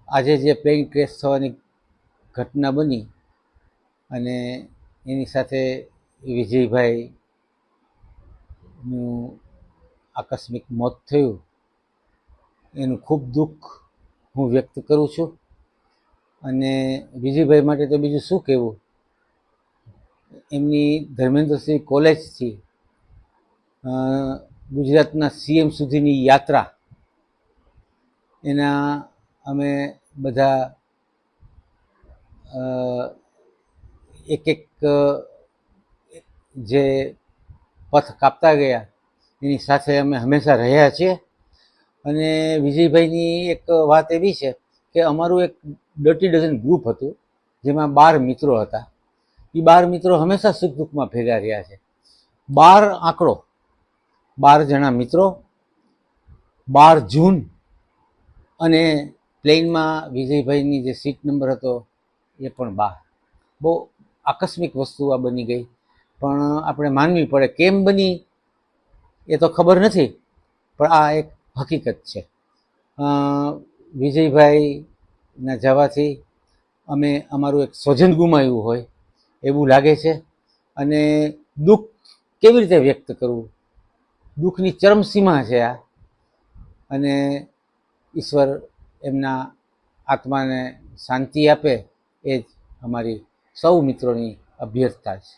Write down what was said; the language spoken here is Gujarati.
આજે જે પ્લેન ક્રેશ થવાની ઘટના બની અને એની સાથે વિજયભાઈનું આકસ્મિક મોત થયું, એનું ખૂબ દુઃખ હું વ્યક્ત કરું છું. અને વિજયભાઈ માટે તો બીજું શું કહેવું. એમની ધર્મેન્દ્રસિંહ કોલેજથી ગુજરાતના સીએમ સુધીની યાત્રા એના અમે બધા એક એક જે પથ કાપતા ગયા એની સાથે અમે હંમેશા રહ્યા છીએ. અને વિજયભાઈની એક વાત એવી છે કે અમારું એક ડર્ટી ડઝન ગ્રુપ હતું, જેમાં 12 મિત્રો હતા. એ 12 મિત્રો હંમેશા સુખ દુઃખમાં ભેગા રહ્યા છે. 12 આંકડો, 12 જણા મિત્રો, 12 જૂન. અને પ્લેનમાં વિજયભાઈની જે સીટ નંબર હતો એ પણ 12. બહુ આકસ્મિક વસ્તુ આ બની ગઈ, પણ આપણે માનવી પડે. કેમ બની એ તો ખબર નથી, પણ આ એક હકીકત છે. વિજયભાઈના જવાથી અમે અમારું એક સ્વજન ગુમાવ્યું હોય એવું લાગે છે. અને દુઃખ કેવી રીતે વ્યક્ત કરવું, દુઃખની ચરમસીમા છે આ. અને ઈશ્વર એમના આત્માને શાંતિ આપે એ જ અમારી સૌ મિત્રોની અભ્યર્થના છે.